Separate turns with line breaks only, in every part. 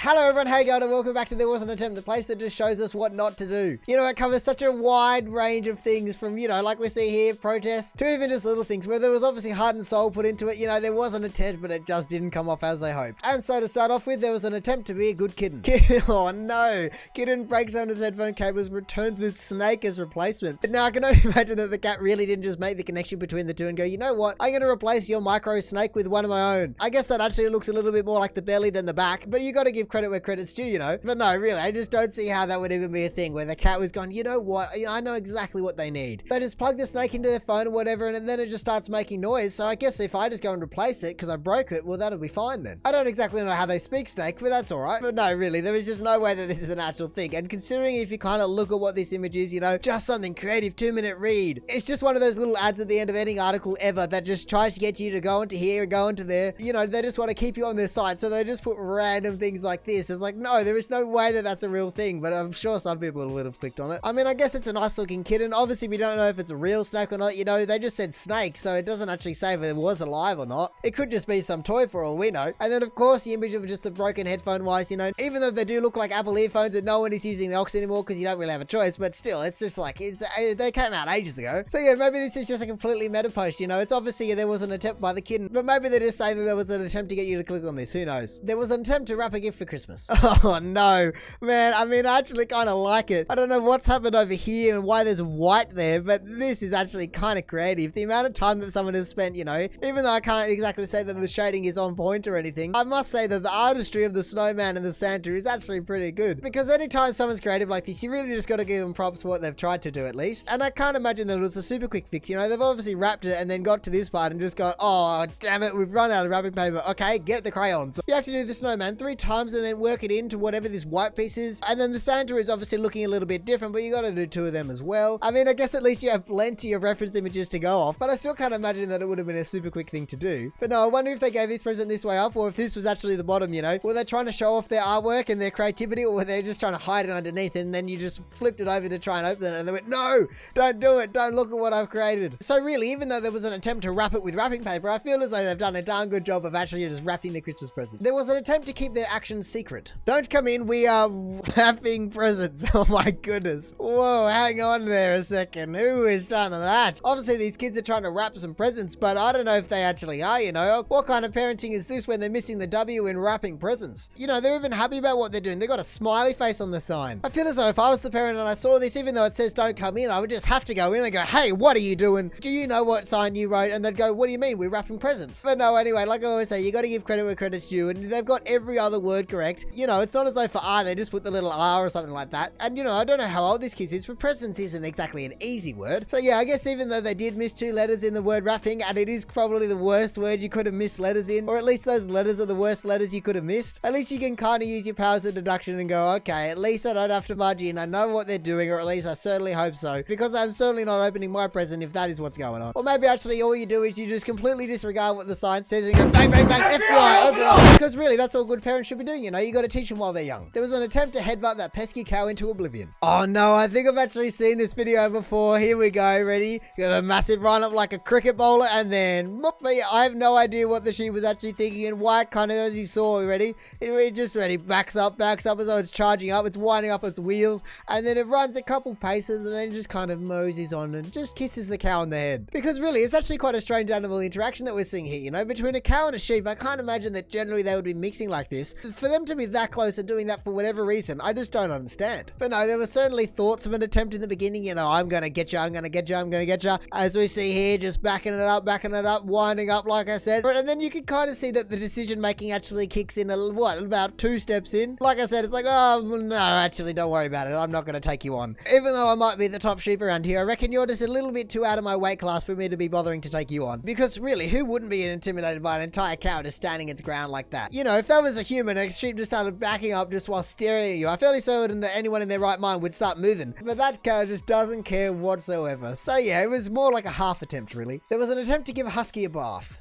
Hello everyone, how you going, and welcome back to There Was an Attempt, the place that just shows us what not to do. You know, it covers such a wide range of things from, you know, like we see here, protests, to even just little things where there was obviously heart and soul put into it. You know, there was an attempt, but it just didn't come off as they hoped. And so to start off with, there was an attempt to be a good kitten. Oh no! Kitten breaks on his headphone cables, returns with snake as replacement. But now I can only imagine that the cat really didn't just make the connection between the two and go, you know what, I'm going to replace your micro snake with one of my own. I guess that actually looks a little bit more like the belly than the back, but you got to give credit where credit's due, you know. But no, really, I just don't see how that would even be a thing where the cat was going, you know what, I know exactly what they need. They just plug the snake into their phone or whatever, and then it just starts making noise. So I guess if I just go and replace it because I broke it, well, that'll be fine then. I don't exactly know how they speak snake, but that's all right. But no, really, there is just no way that this is an actual thing. And considering if you kind of look at what this image is, you know, just something creative, 2-minute read. It's just one of those little ads at the end of any article ever that just tries to get you to go into here and go into there. You know, they just want to keep you on their site, so they just put random things like this. It's like, no, there is no way that that's a real thing, but I'm sure some people would have clicked on it. I mean, I guess it's a nice looking kitten. Obviously, we don't know if it's a real snake or not. You know, they just said snake, so it doesn't actually say if it was alive or not. It could just be some toy for all we know. And then, of course, the image of just the broken headphone wise, you know, even though they do look like Apple earphones and no one is using the aux anymore because you don't really have a choice, but still, it's just like, they came out ages ago. So yeah, maybe this is just a completely meta post, you know. It's obviously there was an attempt by the kitten, but maybe they just say that there was an attempt to get you to click on this. Who knows? There was an attempt to wrap a gift for Christmas. Oh no, man. I mean, I actually kind of like it. I don't know what's happened over here and why there's white there, but this is actually kind of creative. The amount of time that someone has spent, you know, even though I can't exactly say that the shading is on point or anything, I must say that the artistry of the snowman and the Santa is actually pretty good. Because anytime someone's creative like this, you really just got to give them props for what they've tried to do at least. And I can't imagine that it was a super quick fix. You know, they've obviously wrapped it and then got to this part and just got, oh, damn it, we've run out of wrapping paper. Okay, get the crayons. So you have to do the snowman 3 times and then work it into whatever this white piece is. And then the Santa is obviously looking a little bit different, but you got to do 2 of them as well. I mean, I guess at least you have plenty of reference images to go off, but I still can't imagine that it would have been a super quick thing to do. But no, I wonder if they gave this present this way up or if this was actually the bottom, you know. Were they trying to show off their artwork and their creativity, or were they just trying to hide it underneath and then you just flipped it over to try and open it and they went, no, don't do it. Don't look at what I've created. So really, even though there was an attempt to wrap it with wrapping paper, I feel as though they've done a darn good job of actually just wrapping the Christmas present. There was an attempt to keep their actions secret. Don't come in, we are wrapping presents. Oh my goodness. Whoa, hang on there a second. Who has done that? Obviously, these kids are trying to wrap some presents, but I don't know if they actually are, you know. What kind of parenting is this when they're missing the W in wrapping presents? You know, they're even happy about what they're doing. They've got a smiley face on the sign. I feel as though if I was the parent and I saw this, even though it says don't come in, I would just have to go in and go, hey, what are you doing? Do you know what sign you wrote? And they'd go, what do you mean? We're wrapping presents. But no, anyway, like I always say, you got to give credit where credit's due, and they've got every other word correct. You know, it's not as though for R, they just put the little R or something like that. And you know, I don't know how old this kid is, but presents isn't exactly an easy word. So yeah, I guess even though they did miss 2 letters in the word wrapping, and it is probably the worst word you could have missed letters in, or at least those letters are the worst letters you could have missed, at least you can kind of use your powers of deduction and go, okay, at least I don't have to budge in. I know what they're doing, or at least I certainly hope so, because I'm certainly not opening my present if that is what's going on. Or maybe actually all you do is you just completely disregard what the sign says and go bang, bang, bang, FBI, open up. Because really, that's all good parents should be doing, you know, you got to teach them while they're young. There was an attempt to headbutt that pesky cow into oblivion. Oh no, I think I've actually seen this video before. Here we go, ready? Got a massive run up like a cricket bowler, and then whoop, I have no idea what the sheep was actually thinking and why it kind of, as you saw, ready? It just ready, backs up as though it's charging up, it's winding up its wheels, and then it runs a couple paces and then just kind of moseys on and just kisses the cow on the head. Because really, it's actually quite a strange animal interaction that we're seeing here, you know, between a cow and a sheep. I can't imagine that generally they would be mixing like this. For them to be that close and doing that for whatever reason, I just don't understand. But no, there were certainly thoughts of an attempt in the beginning, you know, I'm gonna get you, I'm gonna get you, I'm gonna get you. As we see here, just backing it up, winding up, like I said. And then you can kind of see that the decision making actually kicks in about 2 steps in. Like I said, it's like, oh no, actually don't worry about it, I'm not gonna take you on. Even though I might be the top sheep around here, I reckon you're just a little bit too out of my weight class for me to be bothering to take you on. Because really, who wouldn't be intimidated by an entire cow just standing its ground like that? You know, if that was a human, a sheep just started backing up just while staring at you, I fairly certain that anyone in their right mind would start moving. But that cow just doesn't care whatsoever. So yeah, it was more like a half attempt really. There was an attempt to give a husky a bath.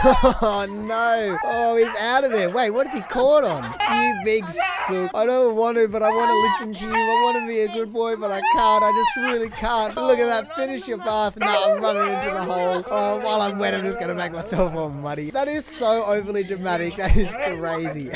Oh no. Oh, he's out of there. Wait, what is he caught on? You big sook. I don't want to, but I want to listen to you. I want to be a good boy, but I can't. I just really can't. Look at that. Finish your bath. No, I'm running into the hole. Oh, while I'm wet, I'm just going to make myself all muddy. That is so overly dramatic. That is crazy.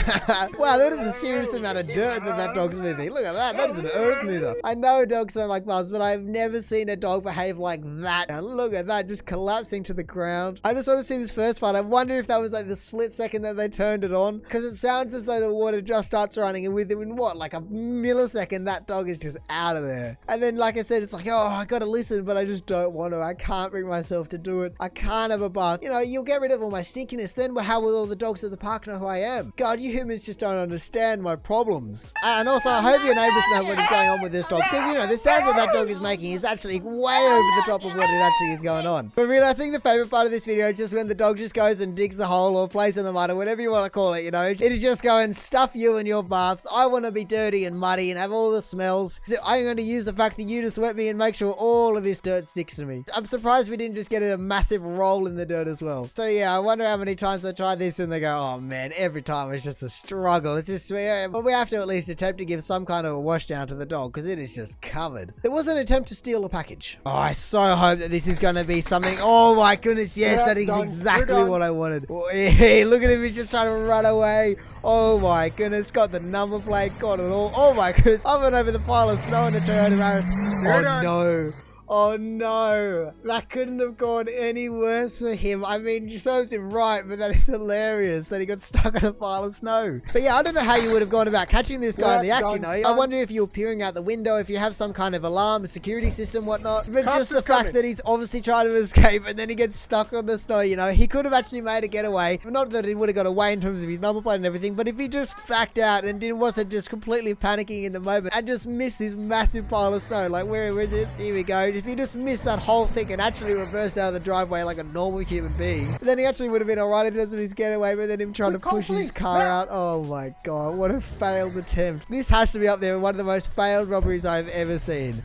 Wow, that is a serious amount of dirt that dog's moving. Look at that. That is an earth mover. I know dogs don't like baths, but I've never seen a dog behave like that. Now, look at that. Just collapsing to the ground. I just want to see this first part. I wonder if that was like the split second that they turned it on, because it sounds as though the water just starts running, and within what, like a millisecond, that dog is just out of there. And then, like I said, it's like, oh, I gotta listen, but I just don't want to. I can't bring myself to do it. I can't have a bath. You know, you'll get rid of all my stinkiness, then how will all the dogs at the park know who I am? God, you humans just don't understand my problems. And also, I hope your neighbors know what is going on with this dog, because, you know, the sound that dog is making is actually way over the top of what it actually is going on. But really, I think the favorite part of this video is just when the dog just goes and digs the hole or plays in the mud or whatever you want to call it, you know. It is just going, stuff you in your baths. I want to be dirty and muddy and have all the smells. So I'm going to use the fact that you just wet me and make sure all of this dirt sticks to me. I'm surprised we didn't just get a massive roll in the dirt as well. So yeah, I wonder how many times I try this and they go, oh man, every time it's just a struggle. It's just, but we have to at least attempt to give some kind of a wash down to the dog, because it is just covered. There was an attempt to steal a package. Oh, I so hope that this is going to be something. Oh my goodness, yes, that is exactly what I wanted. Oh, yeah, look at him, he's just trying to run away. Oh my goodness, got the number plate, got it all. Oh my goodness, I went over the pile of snow in the Toyota Maris. Oh no. Oh no, that couldn't have gone any worse for him. I mean, you served him right, but that is hilarious that he got stuck on a pile of snow. But yeah, I don't know how you would have gone about catching this guy in the act, you know. I wonder if you're peering out the window, if you have some kind of alarm, a security system, whatnot. But just the fact that he's obviously trying to escape and then he gets stuck on the snow, you know. He could have actually made a getaway. Not that he would have got away in terms of his number plate and everything, but if he just backed out and wasn't just completely panicking in the moment and just missed this massive pile of snow, like where is it? Here we go. If he just missed that whole thing and actually reversed out of the driveway like a normal human being, then he actually would have been alright in terms of his getaway, but then him trying to push his car out. Oh my god, what a failed attempt. This has to be up there with one of the most failed robberies I've ever seen.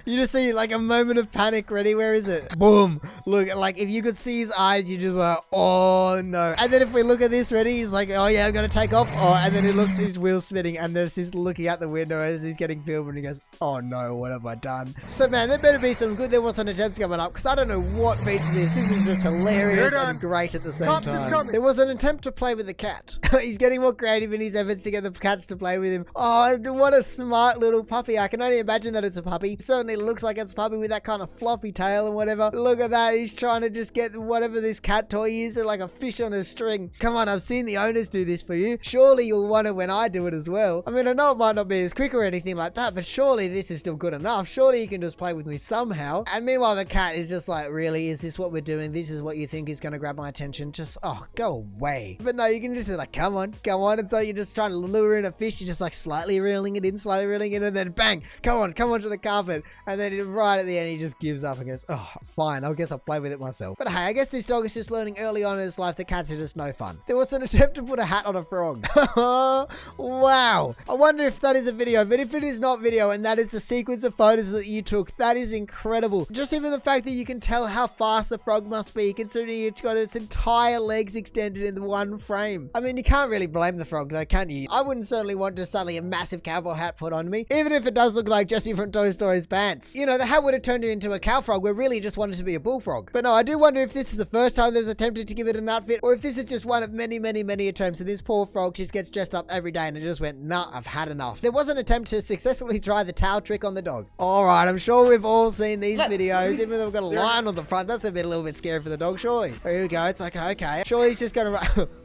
You just see like a moment of panic ready. Where is it? Boom. Look, like if you could see his eyes, you just were, oh no. And then if we look at this, ready, he's like, oh yeah, I'm gonna take off. Oh, and then he looks, his wheels spinning, and there's this looking out the window as he's getting filmed, and he goes, oh no, what have I done? So man, there better be some good ThereWasAnAttempt coming up, because I don't know what beats this. This is just hilarious and great at the same time. There was an attempt to play with the cat. He's getting more creative in his efforts to get the cats to play with him. Oh, what a smart little puppy. I can only imagine that it's a puppy. It certainly looks like it's a puppy with that kind of floppy tail and whatever. Look at that. He's trying to just get whatever this cat toy is, like a fish on a string. Come on, I've seen the owners do this for you. Surely you'll want it when I do it as well. I mean, I know it might not be as quick or anything like that, but surely this is still good enough. Surely you can just play with me somehow. And meanwhile, the cat is just like, really? Is this what we're doing? This is what you think is going to grab my attention? Just, oh, go away. But no, you can just be like, come on, come on. And so you're just trying to lure in a fish. You're just like slightly reeling it in, and then bang, come on to the carpet. And then right at the end, he just gives up and goes, oh, fine. I guess I'll play with it myself. But hey, I guess this dog is just learning early on in his life that cats are just no fun. There was an attempt to put a hat on a frog. Wow. I wonder if that is a video, but if it is not video and that is the sequence of photos that you took, that is incredible. Just even the fact that you can tell how fast the frog must be, considering it's got its entire legs extended in the one frame. I mean, you can't really blame the frog though, can you? I wouldn't certainly want just suddenly a massive cowboy hat put on me, even if it does look like Jesse from Toy Story's pants. You know, the hat would have turned it into a cow frog where really just wanted to be a bullfrog. But no, I do wonder if this is the first time there's attempted to give it an outfit, or if this is just one of many attempts, and this poor frog just gets dressed up every day and it just went, nah, I've had enough. There was an attempt to successfully try the towel trick on the dog. Alright, I'm sure we've all seen these videos, even though we've got a lion on the front. That's a little bit scary for the dog, surely. Here we go. It's like, okay. Surely he's just gonna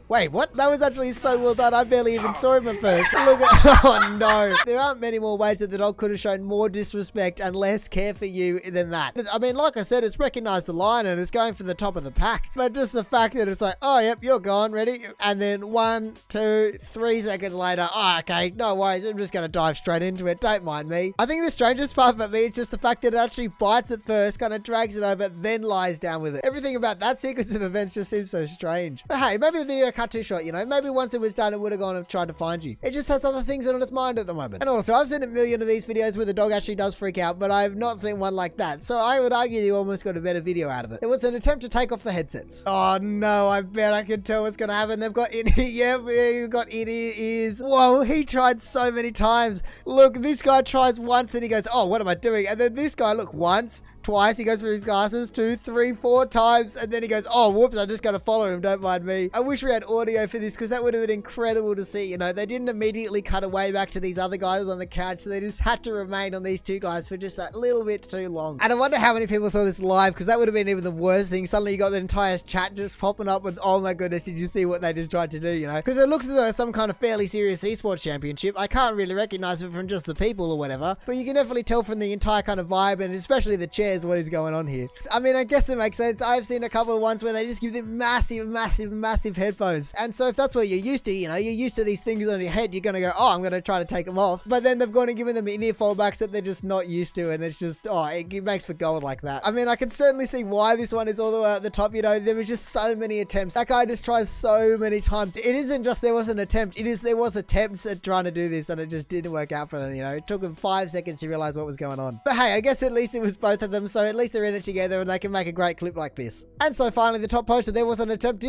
wait, what? That was actually so well done. I barely even saw him at first. Look at, oh no. There aren't many more ways that the dog could have shown more disrespect and less care for you than that. I mean, like I said, it's recognized the lion and it's going for the top of the pack. But just the fact that it's like, oh, yep, you're gone, ready? And then 1, 2, 3 seconds later, oh, okay, no worries. I'm just going to dive straight into it. Don't mind me. I think the strangest part for me is just the fact that it actually bites it first, kind of drags it over, then lies down with it. Everything about that sequence of events just seems so strange. But hey, maybe the video cut too short, you know. Maybe once it was done, it would have gone and tried to find you. It just has other things on its mind at the moment. And also, I've seen a million of these videos where the dog actually does freak out, but I've not seen one like that. So I would argue you almost got a better video out of it. It was an attempt to take off the headsets. Oh no, I bet I can tell what's gonna happen. They've got you've got in-ear ears. Whoa, he tried so many times. Look, this guy tries once and he goes, oh, what am I doing? And then this guy, look, once, twice, he goes for his glasses, 2, 3, 4 times, and then he goes, oh, whoops, I just gotta follow him, don't mind me. I wish we had audio for this, because that would have been incredible to see, you know. They didn't immediately cut away back to these other guys on the couch, so they just had to remain on these two guys for just that little bit too long. And I wonder how many people saw this live, because that would have been even the worst thing. Suddenly you got the entire chat just popping up with, oh my goodness, did you see what they just tried to do, you know? Because it looks as though it's some kind of fairly serious esports championship. I can't really recognize it from just the people or whatever, but you can definitely tell from the entire kind of vibe, and especially the chairs, what is going on here. I mean, I guess it makes sense. I've seen a couple of ones where they just give them massive headphones. And so if that's what you're used to, you know, you're used to these things on your head, you're going to go, oh, I'm going to try to take them off. But then they've gone and given them in-ear fallbacks that they're just not used to. And it's just, oh, it makes for gold like that. I mean, I can certainly see why this one is all the way at the top. You know, there was just so many attempts. That guy just tries so many times. It isn't just there was an attempt. It is there was attempts at trying to do this and it just didn't work out for them, you know. It took them 5 seconds to realize what was going on. But hey, I guess at least it was both of them. So at least they're in it together and they can make a great clip like this. And so finally the top post of there was an attempt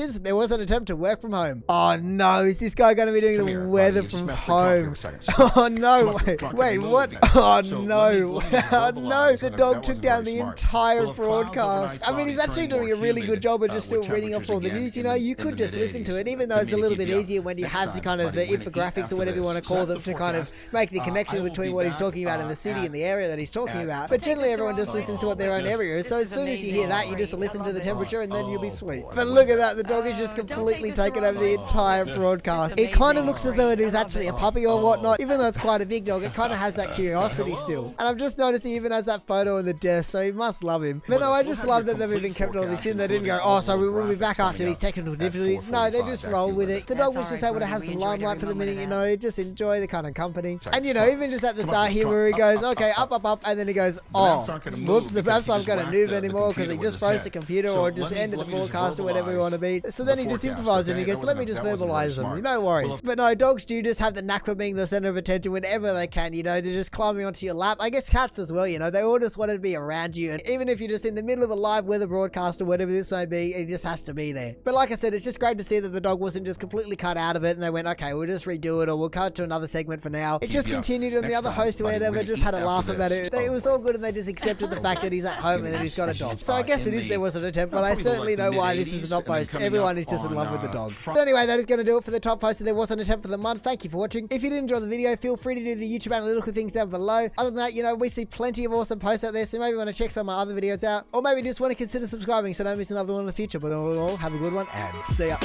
to work from home. Oh no, is this guy going to be doing the weather from home? Oh no, wait, what? Oh no, oh no, the dog took down the entire broadcast. I mean, he's actually doing a really good job of just still reading off all the news, you know. You could just listen to it, even though it's a little bit easier when you have the kind of the infographics or whatever you want to call them to kind of make the connection between what he's talking about in the city and the area that he's talking about. But generally everyone just listens to what their own area is, so as soon as you hear that, you just listen to the temperature and then you'll be sweet. But look at that, the dog is just completely taken over the entire broadcast. It kind of looks as though it is actually a puppy or whatnot. Even though it's quite a big dog, it kind of has that curiosity still. And I've just noticed he even has that photo on the desk, so he must love him. But no, I just love that they've even kept all this in. They didn't go, oh, so we'll be back after these technical difficulties. No, they just roll with it. The dog was just able to have some limelight for the minute, you know, just enjoy the kind of company. And you know, even just at the start here where he goes, okay, up, and then he goes, oh, whoops, the maps aren't going to move anymore because he just froze the computer or just ended the broadcast or whatever we want to be. So then he just improvises and he goes, let me just verbalize them, no worries. But no, dogs do just have the knack for being the center of attention whenever they can, you know. They're just climbing onto your lap. I guess cats as well, you know, they all just want to be around you. And even if you're just in the middle of a live weather broadcast or whatever this may be, it just has to be there. But like I said, it's just great to see that the dog wasn't just completely cut out of it and they went, okay, we'll just redo it or we'll cut to another segment for now. It just continued and the other host or whatever just had a laugh about it. It was all good and they just accepted the fact that he's at home and that he's got a dog. So I guess it is there was an attempt, but I certainly know why this is a top post. Everyone is just in love with the dog. But anyway, that is going to do it for the top post. There was an attempt for the month. Thank you for watching. If you did enjoy the video, feel free to do the YouTube analytical things down below. Other than that, you know, we see plenty of awesome posts out there, so maybe you want to check some of my other videos out, or maybe just want to consider subscribing so don't miss another one in the future. But all in all, have a good one and see ya.